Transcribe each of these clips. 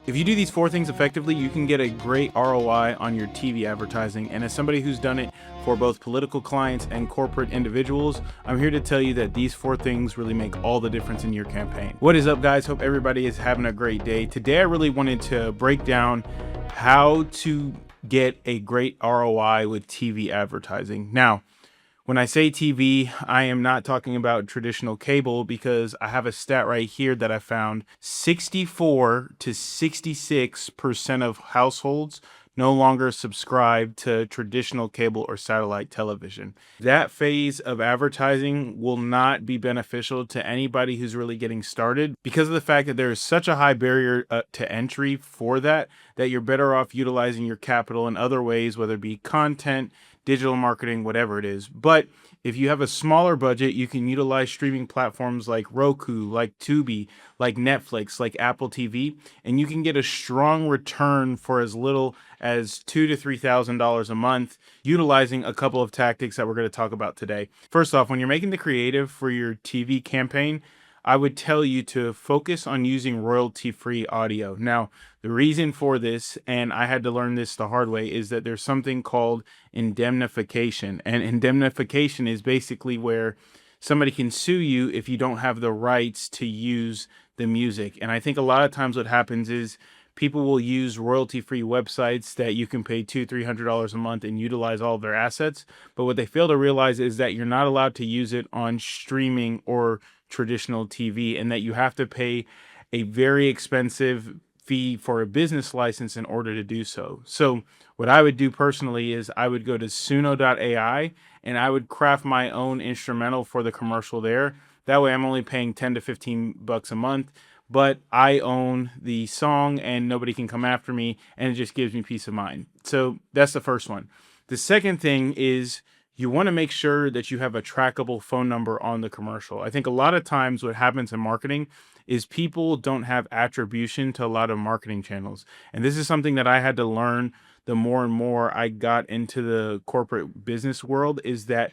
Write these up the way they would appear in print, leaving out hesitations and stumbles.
If you do these 4 things effectively, you can get a great ROI on your TV advertising. And as somebody who's done it for both political clients and corporate individuals, I'm here to tell you that these 4 things really make all the difference in your campaign. What is up, guys? Hope everybody is having a great day. Today, I really wanted to break down how to get a great ROI with TV advertising. Now, when I say TV, I am not talking about traditional cable, because I have a stat right here that I found. 64 to 66% of households no longer subscribe to traditional cable or satellite television. That phase of advertising will not be beneficial to anybody who's really getting started, because of the fact that there is such a high barrier to entry for that you're better off utilizing your capital in other ways, whether it be content, digital marketing, whatever it is. But if you have a smaller budget, you can utilize streaming platforms like Roku, like Tubi, like Netflix, like Apple TV, and you can get a strong return for as little as $2,000 to $3,000 a month, utilizing a couple of tactics that we're going to talk about today. First off, when you're making the creative for your TV campaign, I would tell you to focus on using royalty-free audio. Now, the reason for this, and I had to learn this the hard way, is that there's something called indemnification. And indemnification is basically where somebody can sue you if you don't have the rights to use the music. And I think a lot of times what happens is people will use royalty-free websites that you can pay $200-300 a month and utilize all of their assets. But what they fail to realize is that you're not allowed to use it on streaming or traditional TV, and that you have to pay a very expensive fee for a business license in order to do so. So what I would do personally is I would go to suno.ai and I would craft my own instrumental for the commercial there. That way I'm only paying $10 to $15 a month, but I own the song and nobody can come after me, and it just gives me peace of mind. So that's the first one. The second thing is you want to make sure that you have a trackable phone number on the commercial. I think a lot of times what happens in marketing is people don't have attribution to a lot of marketing channels. And this is something that I had to learn the more and more I got into the corporate business world, is that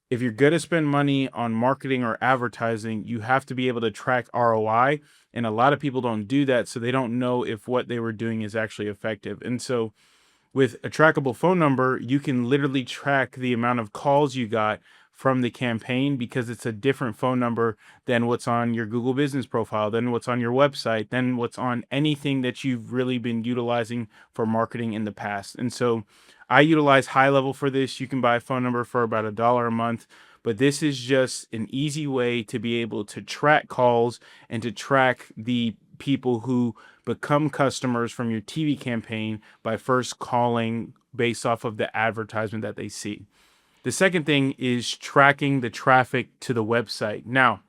if you're going to spend money on marketing or advertising, you have to be able to track ROI. And a lot of people don't do that, so they don't know if what they were doing is actually effective. And so with a trackable phone number, you can literally track the amount of calls you got from the campaign, because it's a different phone number than what's on your Google business profile, than what's on your website, than what's on anything that you've really been utilizing for marketing in the past. And so I utilize High Level for this. You can buy a phone number for about $1 a month, but this is just an easy way to be able to track calls and to track the people who become customers from your TV campaign by first calling based off of the advertisement that they see. The second thing is tracking the traffic to the website. Now,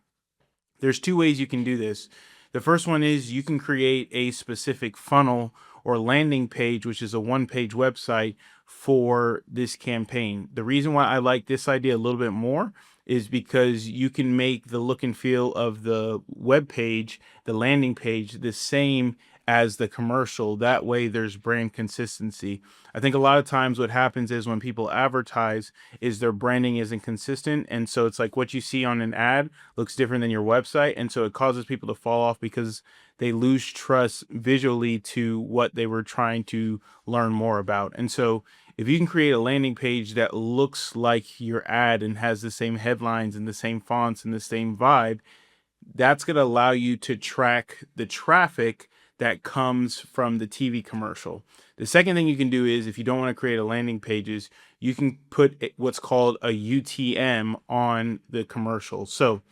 there's 2 ways you can do this. The first one is you can create a specific funnel or landing page, which is a 1-page website for this campaign. The reason why I like this idea a little bit more is because you can make the look and feel of the web page, the landing page, the same as the commercial. That way there's brand consistency. I think a lot of times what happens is when people advertise is their branding isn't consistent. And so it's like what you see on an ad looks different than your website. And so it causes people to fall off because they lose trust visually to what they were trying to learn more about. And so if you can create a landing page that looks like your ad and has the same headlines and the same fonts and the same vibe, that's going to allow you to track the traffic that comes from the TV commercial. The second thing you can do is, if you don't want to create a landing pages, you can put what's called a UTM on the commercial. So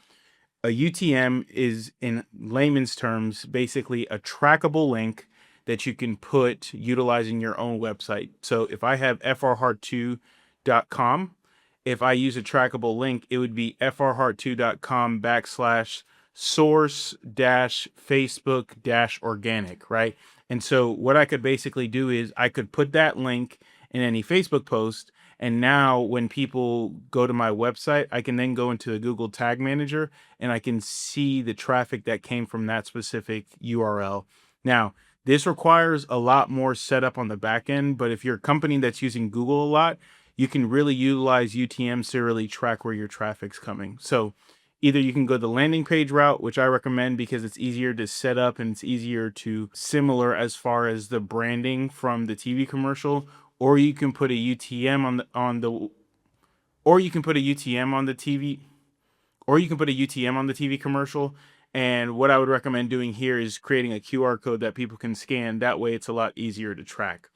a UTM is, in layman's terms, basically a trackable link that you can put utilizing your own website. So if I have frheart2.com, if I use a trackable link, it would be frheart2.com/source-facebook-organic, right? And so what I could basically do is I could put that link in any Facebook post, and now when people go to my website, I can then go into the Google Tag Manager and I can see the traffic that came from that specific URL. Now, this requires a lot more setup on the back end, but if you're a company that's using Google a lot, you can really utilize UTMs to really track where your traffic's coming. So Either you can go the landing page route, which I recommend because it's easier to set up and it's easier to similar as far as the branding from the TV commercial, or you can put a UTM or you can put a UTM on the TV, or you can put a UTM on the TV commercial. And what I would recommend doing here is creating a QR code that people can scan. That way it's a lot easier to track.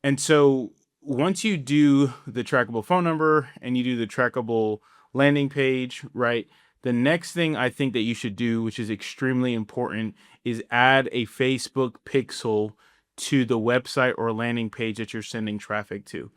And so once you do the trackable phone number and you do the trackable landing page, right? The next thing I think that you should do, which is extremely important, is add a Facebook pixel to the website or landing page that you're sending traffic to.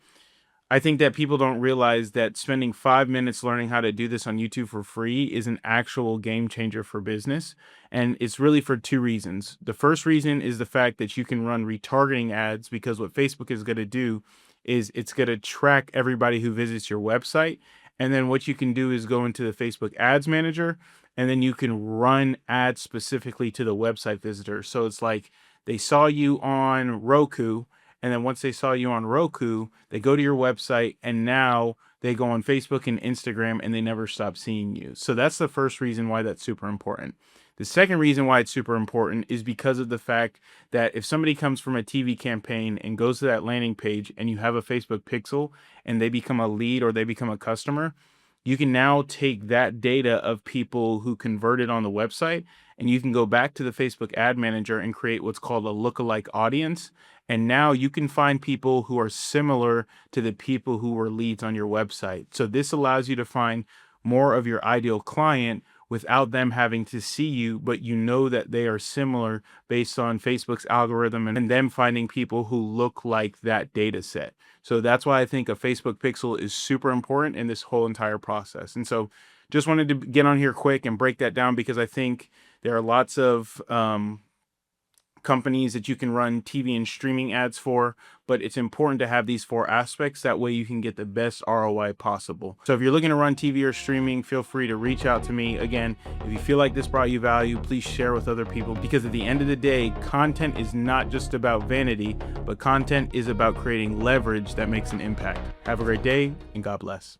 I think that people don't realize that spending 5 minutes learning how to do this on YouTube for free is an actual game changer for business. And it's really for two reasons. The first reason is the fact that you can run retargeting ads, because what Facebook is going to do is it's going to track everybody who visits your website. And then what you can do is go into the Facebook Ads Manager, and then you can run ads specifically to the website visitor. So it's like they saw you on Roku, and then once they saw you on Roku, they go to your website, and now they go on Facebook and Instagram, and they never stop seeing you. So that's the first reason why that's super important. The second reason why it's super important is because of the fact that if somebody comes from a TV campaign and goes to that landing page and you have a Facebook pixel and they become a lead or they become a customer, you can now take that data of people who converted on the website, and you can go back to the Facebook Ad Manager and create what's called a lookalike audience. And now you can find people who are similar to the people who were leads on your website. So this allows you to find more of your ideal client without them having to see you, but you know that they are similar based on Facebook's algorithm and them finding people who look like that data set. So that's why I think a Facebook pixel is super important in this whole entire process. And so just wanted to get on here quick and break that down, because I think there are lots of companies that you can run TV and streaming ads for, but it's important to have these 4 aspects. That way you can get the best ROI possible. So if you're looking to run TV or streaming, feel free to reach out to me. Again, if you feel like this brought you value, please share with other people, because at the end of the day, content is not just about vanity, but content is about creating leverage that makes an impact. Have a great day, and God bless.